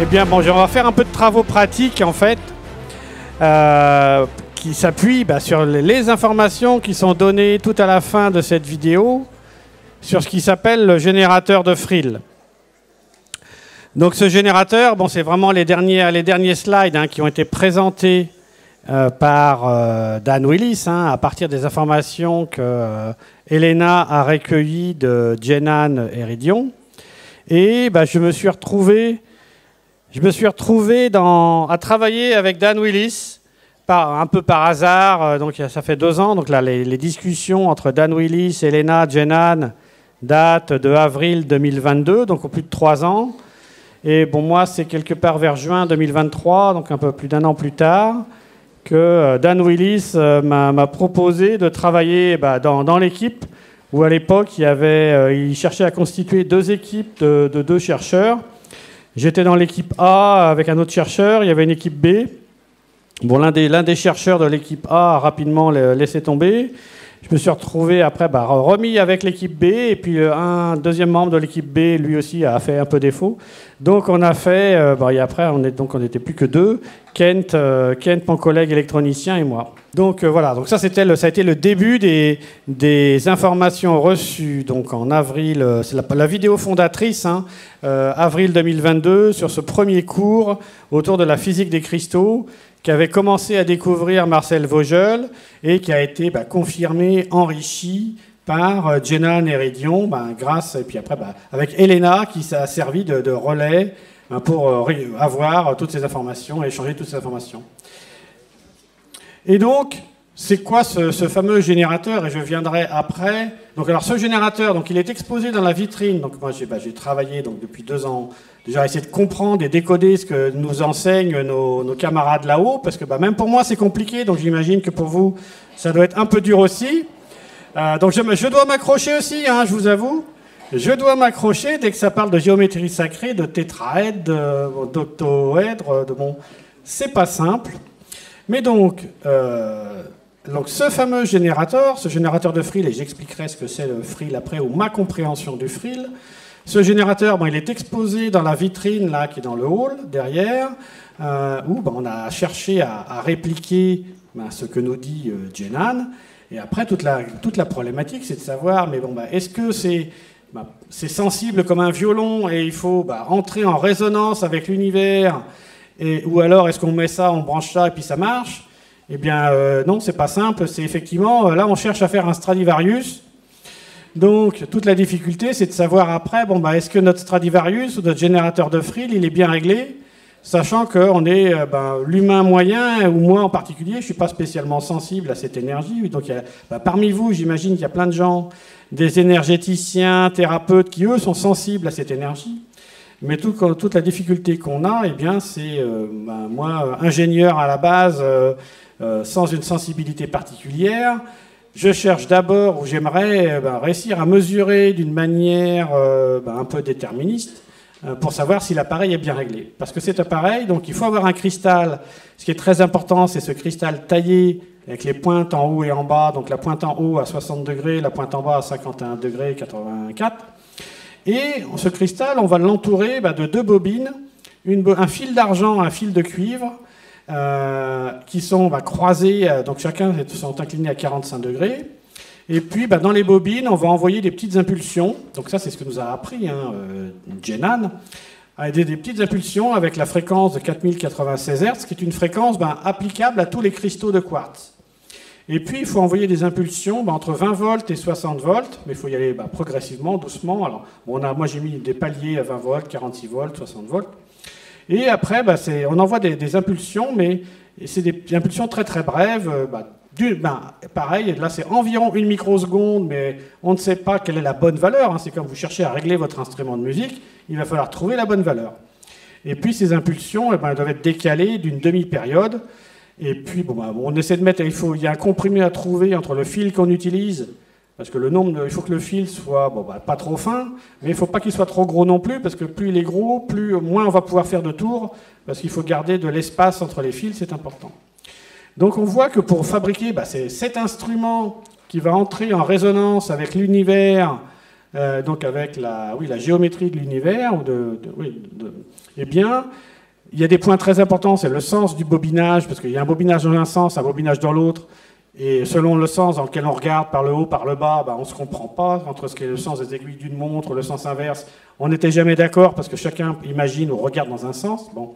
Eh bien, bon, on va faire un peu de travaux pratiques, en fait, qui s'appuient sur les informations qui sont données tout à la fin de cette vidéo, sur ce qui s'appelle le générateur de frill. Donc, ce générateur, bon, c'est vraiment les derniers slides qui ont été présentés par Dan Willis, à partir des informations que Elena a recueillies de Jenan et Ridion. Et je me suis retrouvé à travailler avec Dan Willis, un peu par hasard. Donc ça fait 2 ans. Donc là, les discussions entre Dan Willis, Elena, Jenan datent de avril 2022, donc au plus de 3 ans. Et bon, moi, c'est quelque part vers juin 2023, donc un peu plus d'1 an plus tard, que Dan Willis m'a proposé de travailler dans l'équipe où à l'époque, il cherchait à constituer 2 équipes de 2 chercheurs. J'étais dans l'équipe A avec un autre chercheur, il y avait une équipe B. Bon, l'un des chercheurs de l'équipe A a rapidement laissé tomber. Je me suis retrouvé après remis avec l'équipe B, et puis un deuxième membre de l'équipe B, lui aussi, a fait un peu défaut. Donc on a fait, et après on n'était plus que 2, Kent, mon collègue électronicien, et moi. Donc voilà, donc ça a été le début des informations reçues donc en avril, c'est la vidéo fondatrice, avril 2022, sur ce premier cours autour de la physique des cristaux, qu'avait commencé à découvrir Marcel Vogel et qui a été confirmé, enrichi par Jenan et Ridion, grâce, et puis après avec Elena qui a servi de relais pour avoir toutes ces informations et échanger toutes ces informations. Et donc, c'est quoi ce fameux générateur? Et je viendrai après. Donc, alors, ce générateur, donc, il est exposé dans la vitrine. Donc, moi, j'ai travaillé depuis 2 ans, déjà à essayer de comprendre et décoder ce que nous enseignent nos camarades là-haut, parce que même pour moi, c'est compliqué. Donc, j'imagine que pour vous, ça doit être un peu dur aussi. Donc, je dois m'accrocher aussi, je vous avoue. Je dois m'accrocher dès que ça parle de géométrie sacrée, de tétraèdre, d'octoèdre. Bon, c'est pas simple. Mais donc ce fameux générateur, ce générateur de frill, et j'expliquerai ce que c'est le frill après, ou ma compréhension du frill, ce générateur, il est exposé dans la vitrine là, qui est dans le hall, derrière, où on a cherché à répliquer ce que nous dit Jenan. Et après, toute la problématique, c'est de savoir, mais est-ce que c'est sensible comme un violon et il faut entrer en résonance avec l'univers, ou alors est-ce qu'on met ça, on branche ça et puis ça marche? Eh bien non, c'est pas simple. C'est effectivement, là on cherche à faire un Stradivarius. Donc toute la difficulté, c'est de savoir après, est-ce que notre Stradivarius ou notre générateur de frill, il est bien réglé, sachant qu'on est l'humain moyen, ou moi en particulier, je ne suis pas spécialement sensible à cette énergie. Donc parmi vous, j'imagine qu'il y a plein de gens, des énergéticiens, thérapeutes, qui eux sont sensibles à cette énergie. Mais toute la difficulté qu'on a, c'est moi, ingénieur à la base, sans une sensibilité particulière, je cherche d'abord, ou j'aimerais réussir à mesurer d'une manière un peu déterministe, pour savoir si l'appareil est bien réglé. Parce que cet appareil, donc il faut avoir un cristal. Ce qui est très important, c'est ce cristal taillé avec les pointes en haut et en bas. Donc la pointe en haut à 60 degrés, la pointe en bas à 51 degrés, 84. Et ce cristal, on va l'entourer de 2 bobines, un fil d'argent, un fil de cuivre, qui sont croisés, donc chacun sont inclinés à 45 degrés. Et puis, dans les bobines, on va envoyer des petites impulsions. Donc ça, c'est ce que nous a appris Jenan. Des petites impulsions avec la fréquence de 4096 Hz, qui est une fréquence applicable à tous les cristaux de quartz. Et puis, il faut envoyer des impulsions entre 20 volts et 60 volts, mais il faut y aller progressivement, doucement. Alors, moi, j'ai mis des paliers à 20 volts, 46 volts, 60 volts. Et après, on envoie des impulsions, mais c'est des impulsions très très brèves. Pareil, là, c'est environ 1 microseconde, mais on ne sait pas quelle est la bonne valeur. C'est comme vous cherchez à régler votre instrument de musique, il va falloir trouver la bonne valeur. Et puis, ces impulsions, elles doivent être décalées d'une demi-période. Et puis, on essaie de mettre... Il y a un comprimé à trouver entre le fil qu'on utilise, parce que il faut que le fil soit pas trop fin, mais il ne faut pas qu'il soit trop gros non plus, parce que plus il est gros, moins on va pouvoir faire de tours, parce qu'il faut garder de l'espace entre les fils, c'est important. Donc on voit que pour fabriquer c'est cet instrument qui va entrer en résonance avec l'univers donc avec la géométrie de l'univers, eh bien, il y a des points très importants, c'est le sens du bobinage, parce qu'il y a un bobinage dans un sens, un bobinage dans l'autre, et selon le sens dans lequel on regarde, par le haut, par le bas, on ne se comprend pas entre ce qui est le sens des aiguilles d'une montre, le sens inverse. On n'était jamais d'accord parce que chacun imagine ou regarde dans un sens. Bon.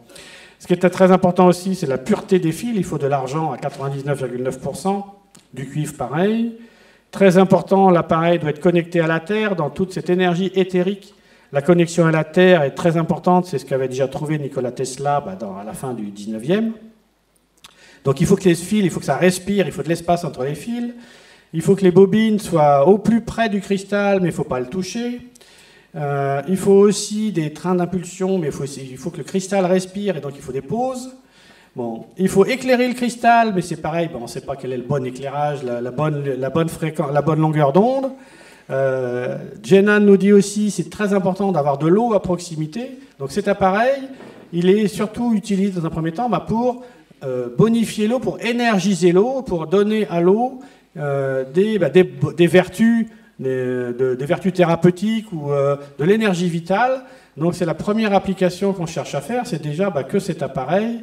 Ce qui était très important aussi, c'est la pureté des fils. Il faut de l'argent à 99,9%, du cuivre pareil. Très important, l'appareil doit être connecté à la Terre dans toute cette énergie éthérique. La connexion à la Terre est très importante, c'est ce qu'avait déjà trouvé Nikola Tesla à la fin du 19e. Donc il faut que les fils, il faut que ça respire, il faut de l'espace entre les fils. Il faut que les bobines soient au plus près du cristal, mais il ne faut pas le toucher. Il faut aussi des trains d'impulsion, mais il faut que le cristal respire, et donc il faut des pauses. Bon, il faut éclairer le cristal, mais c'est pareil, on ne sait pas quel est le bon éclairage, la bonne fréquence, la bonne longueur d'onde. Jenan nous dit aussi c'est très important d'avoir de l'eau à proximité. Donc cet appareil, il est surtout utilisé dans un premier temps pour bonifier l'eau, pour énergiser l'eau, pour donner à l'eau des vertus, des vertus thérapeutiques ou de l'énergie vitale. Donc c'est la première application qu'on cherche à faire, c'est déjà que cet appareil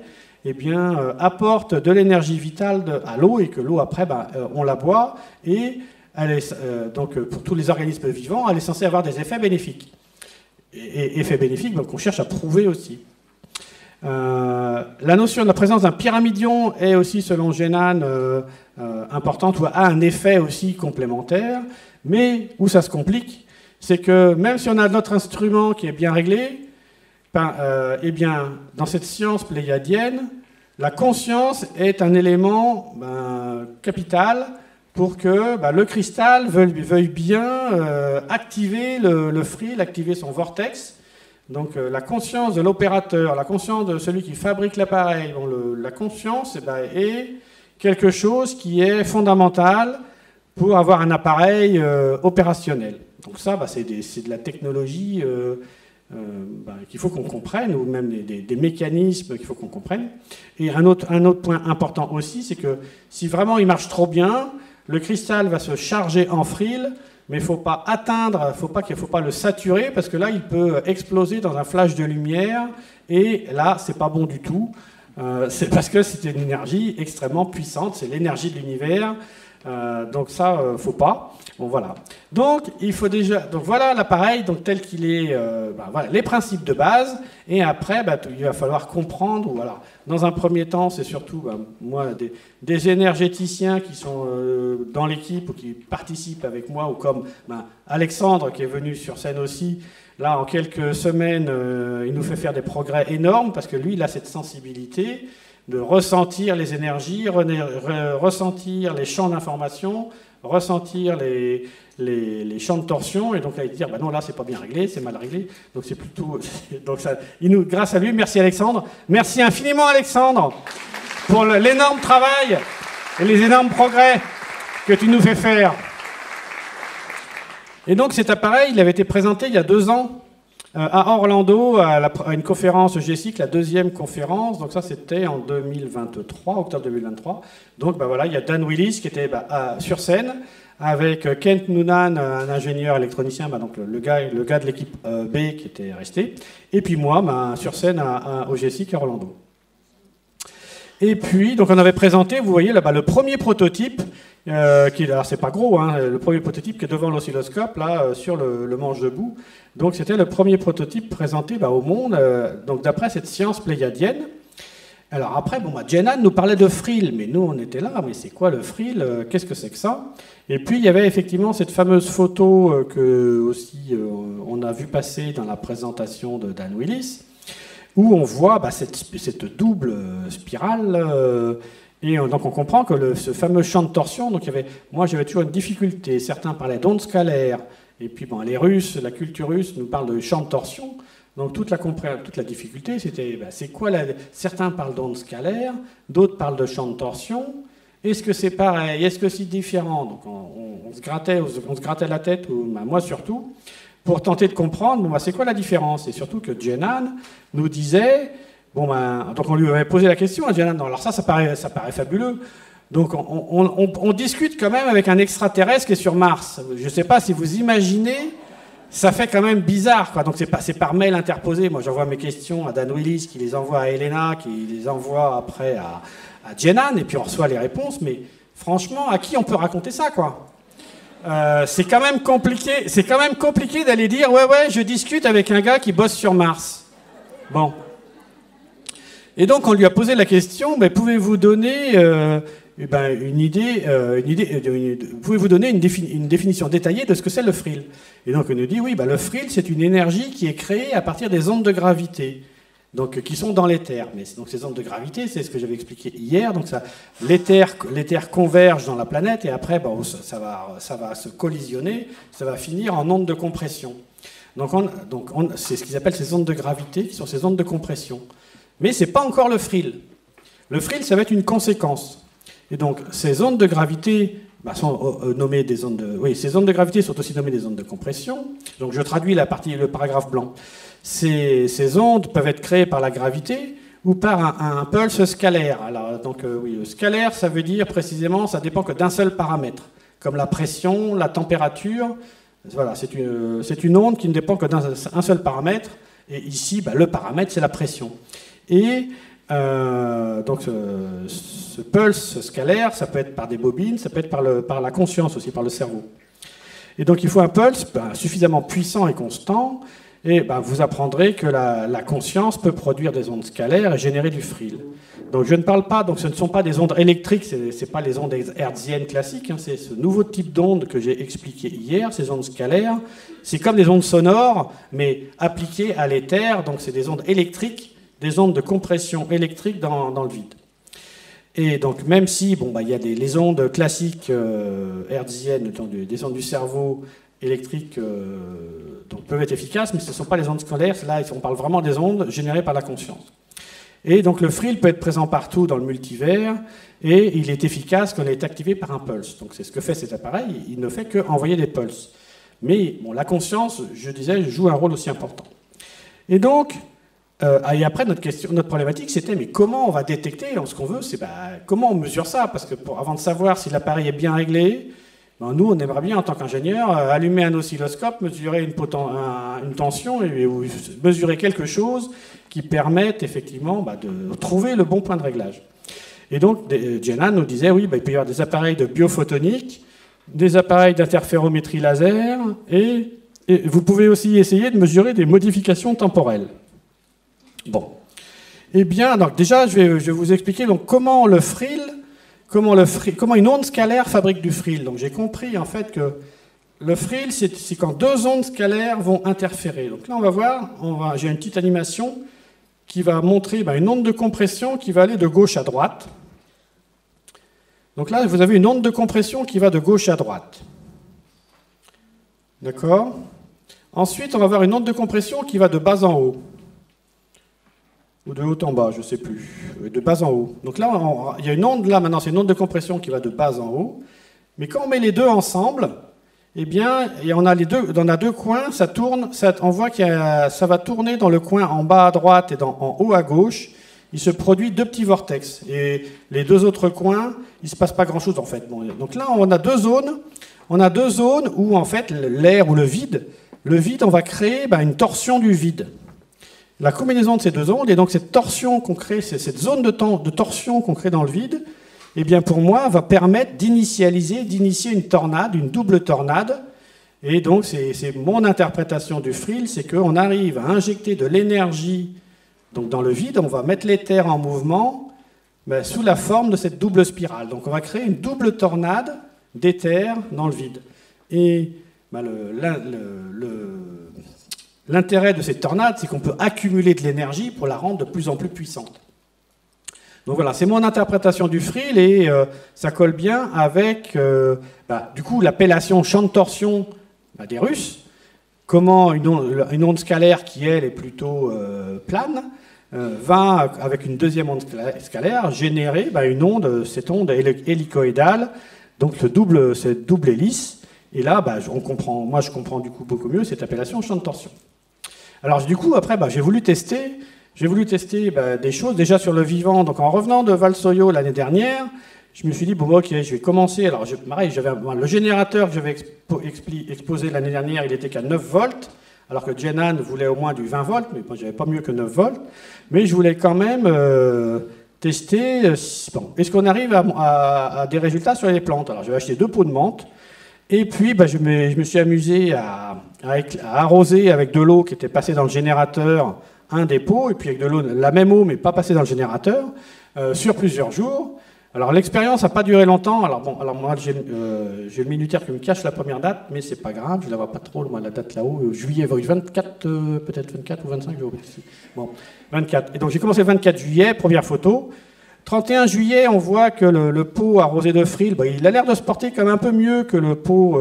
apporte de l'énergie vitale à l'eau et que l'eau après on la boit et elle est, donc pour tous les organismes vivants, elle est censée avoir des effets bénéfiques. Et effets bénéfiques qu'on cherche à prouver aussi. La notion de la présence d'un pyramidion est aussi, selon Jenan, importante ou a un effet aussi complémentaire. Mais où ça se complique, c'est que même si on a notre instrument qui est bien réglé, dans cette science pléiadienne, la conscience est un élément capital pour que le cristal veuille bien activer le frill, activer son vortex. Donc la conscience de l'opérateur, la conscience de celui qui fabrique l'appareil, la conscience est quelque chose qui est fondamental pour avoir un appareil opérationnel. Donc ça, c'est de la technologie qu'il faut qu'on comprenne, ou même des mécanismes qu'il faut qu'on comprenne. Et un autre point important aussi, c'est que si vraiment il marche trop bien, le cristal va se charger en frill, mais il ne faut pas atteindre, il ne faut pas le saturer, parce que là, il peut exploser dans un flash de lumière, et là, c'est pas bon du tout. C'est parce que c'est une énergie extrêmement puissante, c'est l'énergie de l'univers. Donc ça, faut pas. Bon, voilà. Donc il faut déjà. Donc voilà l'appareil, donc tel qu'il est. Voilà les principes de base. Et après, il va falloir comprendre. Voilà. Dans un premier temps, c'est surtout moi des énergéticiens qui sont dans l'équipe ou qui participent avec moi, ou comme Alexandre qui est venu sur scène aussi. Là, en quelques semaines, il nous fait faire des progrès énormes parce que lui, il a cette sensibilité de ressentir les énergies, ressentir les champs d'information, ressentir les champs de torsion, et donc là, il dit non, là, c'est pas bien réglé, c'est mal réglé, donc c'est plutôt... Donc ça, grâce à lui, merci Alexandre, merci infiniment Alexandre pour l'énorme travail et les énormes progrès que tu nous fais faire. Et donc cet appareil, il avait été présenté il y a 2 ans, à Orlando, à une conférence GESIC, la 2e conférence. Donc ça, c'était en 2023, octobre 2023. Donc voilà, il y a Dan Willis qui était sur scène avec Kent Noonan, un ingénieur électronicien, donc le gars de l'équipe B qui était resté, et puis moi, sur scène au GESIC à Orlando. Et puis, donc on avait présenté, vous voyez là, le premier prototype, alors c'est pas gros, le premier prototype qui est devant l'oscilloscope, là, sur le manche debout. Donc c'était le premier prototype présenté au monde, donc d'après cette science pléiadienne. Alors après, Jenan nous parlait de frill, mais nous on était là, mais c'est quoi le frill? Qu'est-ce que c'est que ça? Et puis il y avait effectivement cette fameuse photo que aussi on a vu passer dans la présentation de Dan Willis, où on voit cette double spirale, et donc on comprend que ce fameux champ de torsion, donc moi j'avais toujours une difficulté, certains parlaient d'ondes scalaires, et puis les Russes, la culture russe nous parle de champ de torsion, donc toute la difficulté c'était, c'est quoi certains parlent d'ondes scalaires, d'autres parlent de champ de torsion, est-ce que c'est pareil, est-ce que c'est différent? Donc on se grattait la tête, moi surtout, pour tenter de comprendre, c'est quoi la différence? Et surtout que Jenan nous disait, donc on lui avait posé la question à Jenan, alors ça paraît fabuleux, donc on discute quand même avec un extraterrestre qui est sur Mars. Je ne sais pas si vous imaginez ça fait quand même bizarre, quoi. Donc c'est par mail interposé. Moi, j'envoie mes questions à Dan Willis, qui les envoie à Elena, qui les envoie après à Jenan, et puis on reçoit les réponses. Mais franchement, à qui on peut raconter ça, quoi? C'est quand même compliqué. C'est quand même compliqué d'aller dire ouais, je discute avec un gars qui bosse sur Mars. Bon. Et donc on lui a posé la question, mais pouvez-vous donner pouvez-vous donner une définition détaillée de ce que c'est le frill? Et donc on nous dit oui, le frill c'est une énergie qui est créée à partir des ondes de gravité, donc qui sont dans l'éther. Mais donc ces ondes de gravité, c'est ce que j'avais expliqué hier. Donc l'éther converge dans la planète et après ça va se collisionner, ça va finir en ondes de compression. Donc c'est ce qu'ils appellent ces ondes de gravité, qui sont ces ondes de compression. Mais c'est pas encore le frill. Le frill, ça va être une conséquence. Et donc, ces ondes de gravité sont nommées des ondes de... Oui, ces ondes de gravité sont aussi nommées des ondes de compression. Donc, je traduis le paragraphe blanc. Ces ondes peuvent être créées par la gravité ou par un pulse scalaire. Alors, donc, le scalaire, ça veut dire précisément, ça dépend que d'un seul paramètre, comme la pression, la température. Voilà, c'est une onde qui ne dépend que d'un seul paramètre. Et ici, le paramètre, c'est la pression. Et donc ce pulse scalaire, ça peut être par des bobines, ça peut être par la conscience aussi, par le cerveau. Et donc il faut un pulse suffisamment puissant et constant, et vous apprendrez que la conscience peut produire des ondes scalaires et générer du frill. Donc je ne parle pas, donc ce ne sont pas des ondes électriques, c'est pas les ondes hertziennes classiques, hein, c'est ce nouveau type d'ondes que j'ai expliqué hier, ces ondes scalaires. C'est comme des ondes sonores, mais appliquées à l'éther, donc c'est des ondes électriques, des ondes de compression électrique dans le vide. Et donc même si il y a les ondes classiques hertziennes, des ondes du cerveau électriques donc peuvent être efficaces, mais ce ne sont pas les ondes scalaires, là on parle vraiment des ondes générées par la conscience. Et donc le frill peut être présent partout dans le multivers, et il est efficace quand il est activé par un pulse. Donc c'est ce que fait cet appareil, il ne fait qu'envoyer des pulses. Mais la conscience, je disais, joue un rôle aussi important. Et donc, et après, notre problématique, c'était mais comment on va détecter ce qu'on veut, c'est comment on mesure ça? Parce que avant de savoir si l'appareil est bien réglé, nous, on aimerait bien, en tant qu'ingénieur, allumer un oscilloscope, mesurer une tension et mesurer quelque chose qui permette effectivement de trouver le bon point de réglage. Et donc, Jenan nous disait, oui, il peut y avoir des appareils de biophotonique, des appareils d'interférométrie laser, et vous pouvez aussi essayer de mesurer des modifications temporelles. Bon. Eh bien, donc déjà, je vais vous expliquer comment une onde scalaire fabrique du frill. Donc j'ai compris en fait que le frill, c'est quand deux ondes scalaires vont interférer. Donc là, on va voir, j'ai une petite animation qui va montrer une onde de compression qui va aller de gauche à droite. Donc là, vous avez une onde de compression qui va de gauche à droite. D'accord? Ensuite, on va avoir une onde de compression qui va de bas en haut. Ou de haut en bas, je ne sais plus. De bas en haut. Donc là, il y a une onde, là maintenant, c'est une onde de compression qui va de bas en haut. Mais quand on met les deux ensemble, eh bien, et on a deux coins, ça tourne, on voit que ça va tourner dans le coin en bas à droite et en haut à gauche. Il se produit deux petits vortex. Et les deux autres coins, il ne se passe pas grand-chose en fait. Bon, donc là, on a deux zones. On a deux zones où en fait l'air ou le vide, on va créer une torsion du vide. La combinaison de ces deux ondes, et donc cette torsion qu'on crée, cette zone de torsion qu'on crée dans le vide, eh bien pour moi, va permettre d'initier une tornade, une double tornade. Et donc c'est mon interprétation du frill, c'est qu'on arrive à injecter de l'énergie donc dans le vide, on va mettre l'éther en mouvement sous la forme de cette double spirale. Donc on va créer une double tornade d'éther dans le vide. Et l'intérêt de cette tornade, c'est qu'on peut accumuler de l'énergie pour la rendre de plus en plus puissante. Donc voilà, c'est mon interprétation du frill et ça colle bien avec du coup l'appellation champ de torsion des Russes. Comment une onde scalaire qui, elle, est plutôt plane, va, avec une deuxième onde scalaire, générer cette onde hélicoïdale, donc cette double hélice. Et là, moi je comprends du coup beaucoup mieux cette appellation champ de torsion. Alors du coup, après, j'ai voulu tester des choses déjà sur le vivant. Donc en revenant de Valsoyo l'année dernière, je me suis dit, bon, ok, je vais commencer. Alors, pareil, le générateur que j'avais exposé l'année dernière, il était qu'à 9 volts, alors que Jenan voulait au moins du 20 volts, mais moi, j'avais pas mieux que 9 volts. Mais je voulais quand même tester, bon, est-ce qu'on arrive à des résultats sur les plantes. Alors, j'avais acheté 2 pots de menthe, et puis je me suis amusé à arroser avec de l'eau qui était passée dans le générateur, un des pots, et puis avec de l'eau, la même eau, mais pas passée dans le générateur, sur plusieurs jours. Alors l'expérience n'a pas duré longtemps. Alors moi j'ai le minutaire qui me cache la première date, mais c'est pas grave, je la vois pas trop, moi la date là-haut, juillet 24, peut-être 24 ou 25 jours. Bon, 24. Et donc j'ai commencé le 24 juillet, première photo. 31 juillet, on voit que le pot arrosé de fril, il a l'air de se porter quand même un peu mieux que le pot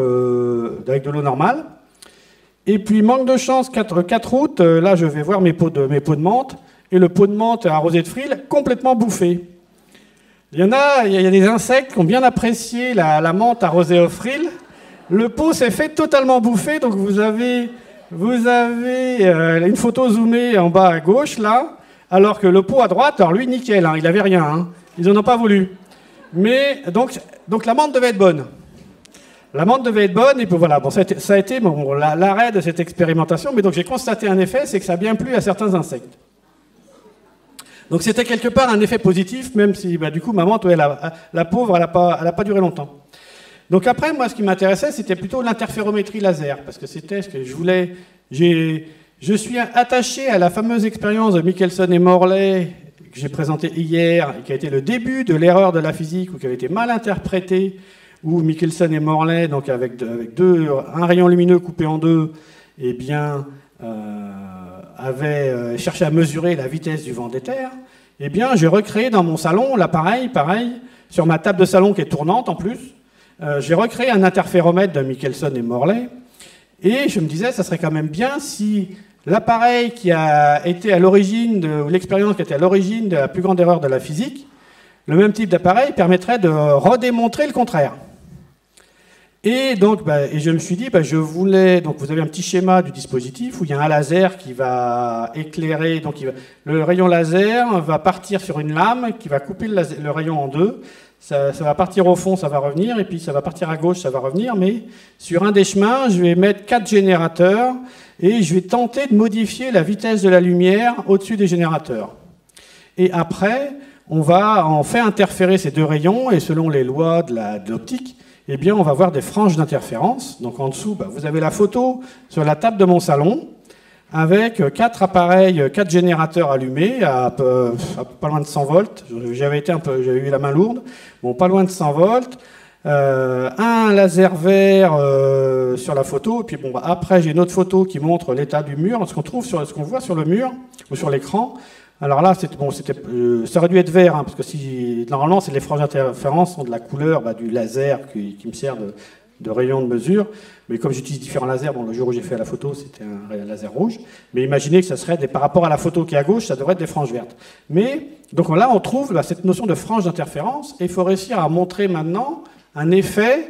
avec de l'eau normale. Et puis manque de chance, 4 août, là je vais voir mes pots de menthe, et le pot de menthe arrosé de fril complètement bouffé. Il y a des insectes qui ont bien apprécié la menthe arrosée au fril. Le pot s'est fait totalement bouffer, donc vous avez une photo zoomée en bas à gauche, là, alors que le pot à droite, alors lui, nickel, hein, il n'avait rien, hein, ils n'en ont pas voulu. Mais, donc la menthe devait être bonne. La menthe devait être bonne, et puis voilà, bon, ça a été l'arrêt de cette expérimentation, mais donc j'ai constaté un effet, c'est que ça a bien plu à certains insectes. Donc c'était quelque part un effet positif, même si du coup ma menthe, la pauvre, elle n'a pas duré longtemps. Donc après, moi, ce qui m'intéressait, c'était plutôt l'interférométrie laser, parce que c'était ce que je voulais. Je suis attaché à la fameuse expérience de Michelson et Morley que j'ai présentée hier, et qui a été le début de l'erreur de la physique, ou qui avait été mal interprétée, où Michelson et Morley, donc avec un rayon lumineux coupé en deux, eh bien, avaient cherché à mesurer la vitesse du vent d'éther. Eh bien, j'ai recréé dans mon salon l'appareil, pareil, sur ma table de salon qui est tournante en plus. J'ai recréé un interféromètre de Michelson et Morley, et je me disais, ça serait quand même bien si l'appareil qui a été à l'origine, ou l'expérience qui a été à l'origine de la plus grande erreur de la physique, le même type d'appareil permettrait de redémontrer le contraire. Et donc, et je me suis dit, je voulais. Donc, vous avez un petit schéma du dispositif où il y a un laser qui va éclairer. Donc, le rayon laser va partir sur une lame qui va couper le rayon en deux. Ça va partir au fond, ça va revenir, et puis ça va partir à gauche, ça va revenir. Mais sur un des chemins, je vais mettre 4 générateurs et je vais tenter de modifier la vitesse de la lumière au-dessus des générateurs. Et après, on fait interférer ces 2 rayons, et selon les lois de l'optique, eh bien, on va voir des franges d'interférence. Donc en dessous, vous avez la photo sur la table de mon salon, avec 4 appareils, 4 générateurs allumés à pas loin de 100 volts. J'avais eu la main lourde. Bon, pas loin de 100 volts. Un laser vert sur la photo. Et puis après, j'ai une autre photo qui montre l'état du mur, ce qu'on voit sur le mur ou sur l'écran. Alors là, ça aurait dû être vert, hein, parce que normalement, les franges d'interférence sont de la couleur du laser qui me sert de rayon de mesure. Mais comme j'utilise différents lasers, le jour où j'ai fait la photo, c'était un laser rouge. Mais imaginez que ça serait, par rapport à la photo qui est à gauche, ça devrait être des franges vertes. Mais, donc là, on trouve cette notion de frange d'interférence, et il faut réussir à montrer maintenant un effet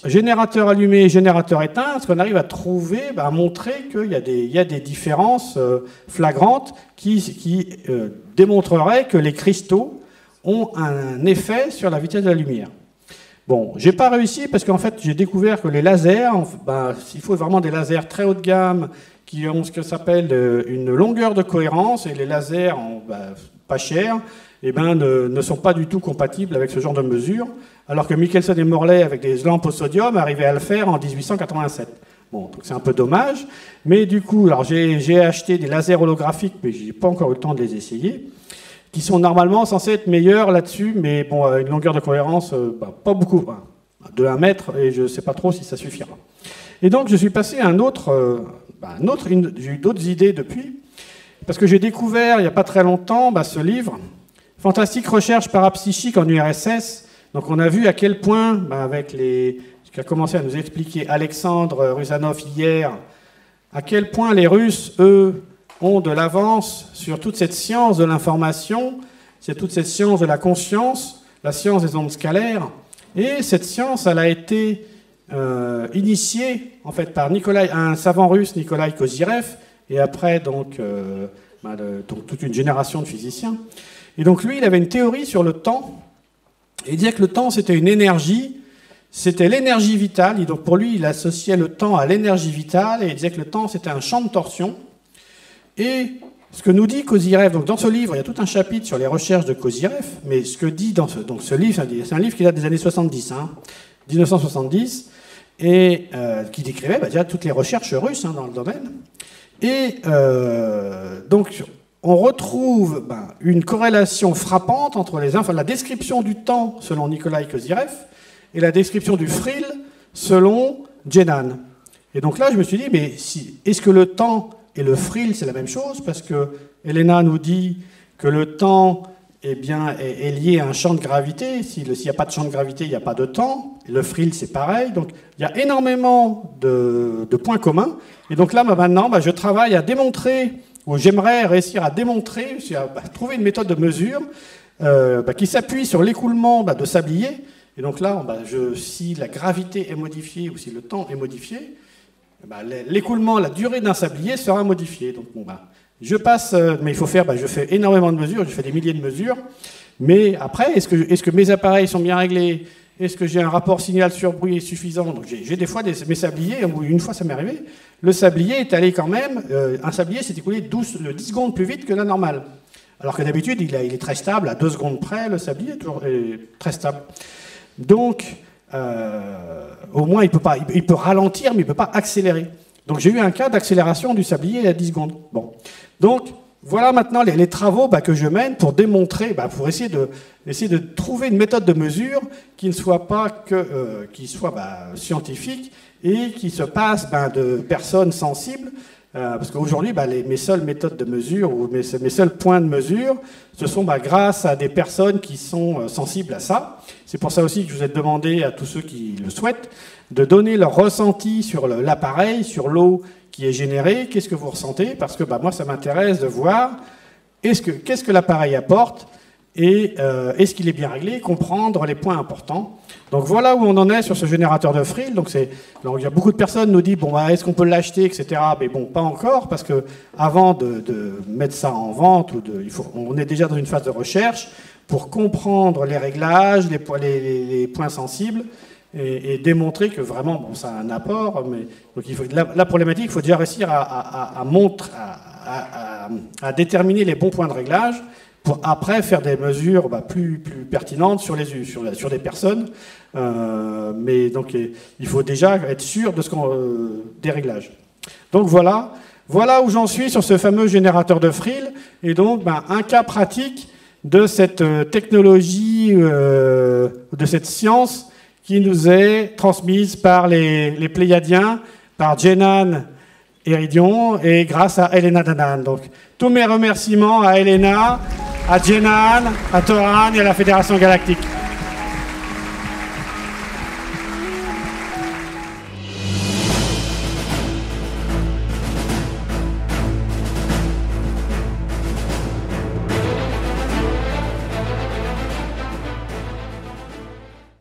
générateur allumé et générateur éteint, ce qu'on arrive à trouver, à montrer qu'il y a des différences flagrantes qui démontreraient que les cristaux ont un effet sur la vitesse de la lumière. Bon, j'ai pas réussi parce qu'en fait, j'ai découvert que les lasers, il faut vraiment des lasers très haut de gamme qui ont ce que s'appelle une longueur de cohérence, et les lasers pas chers, ne sont pas du tout compatibles avec ce genre de mesure, alors que Michelson et Morley, avec des lampes au sodium, arrivaient à le faire en 1887. Bon, donc c'est un peu dommage, mais du coup, alors j'ai acheté des lasers holographiques, mais j'ai pas encore eu le temps de les essayer, qui sont normalement censés être meilleurs là-dessus, mais une longueur de cohérence, pas beaucoup, de 1 mètre, et je sais pas trop si ça suffira. Et donc, je suis passé à j'ai eu d'autres idées depuis, parce que j'ai découvert, il n'y a pas très longtemps, ce livre, Fantastique recherche parapsychique en URSS. Donc on a vu à quel point, avec ce qu'a commencé à nous expliquer Alexandre Rusanov hier, à quel point les Russes, eux, ont de l'avance sur toute cette science de l'information, c'est toute cette science de la conscience, la science des ondes scalaires. Et cette science, elle a été initiée en fait par un savant russe, Nikolai Kozyrev, et après donc toute une génération de physiciens. Et donc lui, il avait une théorie sur le temps Et il disait que le temps, c'était une énergie, c'était l'énergie vitale. Et donc pour lui, il associait le temps à l'énergie vitale, et il disait que le temps, c'était un champ de torsion. Et ce que nous dit Kozyrev, donc dans ce livre, il y a tout un chapitre sur les recherches de Kozyrev, mais ce que dit dans ce livre, c'est un livre qui date des années 70, 1970, et qui décrivait déjà toutes les recherches russes dans le domaine. Et donc, on retrouve une corrélation frappante entre la description du temps selon Nikolai Kozyrev et la description du frill selon Jenan. Et donc là, je me suis dit, mais est-ce que le temps et le frill, c'est la même chose? Parce que Elena nous dit que le temps est lié à un champ de gravité. S'il n'y a pas de champ de gravité, il n'y a pas de temps. Et le frill, c'est pareil. Donc, il y a énormément de points communs. Et donc là, maintenant, je travaille à démontrer, ou j'aimerais réussir à démontrer, à trouver une méthode de mesure qui s'appuie sur l'écoulement de sablier. Et donc là, si la gravité est modifiée ou si le temps est modifié, l'écoulement, la durée d'un sablier sera modifiée. Donc je passe, mais il faut faire, je fais énormément de mesures, je fais des milliers de mesures. Mais après, est-ce que mes appareils sont bien réglés? Est-ce que j'ai un rapport signal sur bruit suffisant? Donc j'ai des fois mes sabliers, une fois ça m'est arrivé, le sablier est allé quand même, un sablier s'est écoulé 10 secondes plus vite que la normale. Alors que d'habitude, il est très stable, à 2 secondes près, le sablier est très stable. Donc, au moins, il peut ralentir, mais il ne peut pas accélérer. Donc j'ai eu un cas d'accélération du sablier à 10 secondes. Bon. Donc, voilà maintenant les travaux que je mène pour démontrer, pour essayer de trouver une méthode de mesure qui ne soit pas qui soit scientifique et qui se passe de personnes sensibles. Parce qu'aujourd'hui, mes seules méthodes de mesure ou mes seuls points de mesure, ce sont grâce à des personnes qui sont sensibles à ça. C'est pour ça aussi que je vous ai demandé à tous ceux qui le souhaitent de donner leur ressenti sur l'appareil, sur l'eau qui est générée. Qu'est-ce que vous ressentez? Parce que moi, ça m'intéresse de voir qu'est-ce que l'appareil apporte et est-ce qu'il est bien réglé, comprendre les points importants. Donc voilà où on en est sur ce générateur de frill. Donc il y a beaucoup de personnes nous disent est-ce qu'on peut l'acheter, etc. Mais bon, pas encore, parce que avant de mettre ça en vente, on est déjà dans une phase de recherche pour comprendre les réglages, les points sensibles et démontrer que vraiment ça a un apport. Mais donc la problématique, il faut déjà réussir à déterminer les bons points de réglage pour après faire des mesures plus pertinentes sur des personnes. Mais donc il faut déjà être sûr de des réglages. Donc voilà où j'en suis sur ce fameux générateur de frill. Et donc un cas pratique de cette technologie, de cette science qui nous est transmise par les Pléiadiens, par Jenan Héridion et grâce à Elena Danaan. Donc tous mes remerciements à Elena, à Jenan, à Toran et à la Fédération Galactique.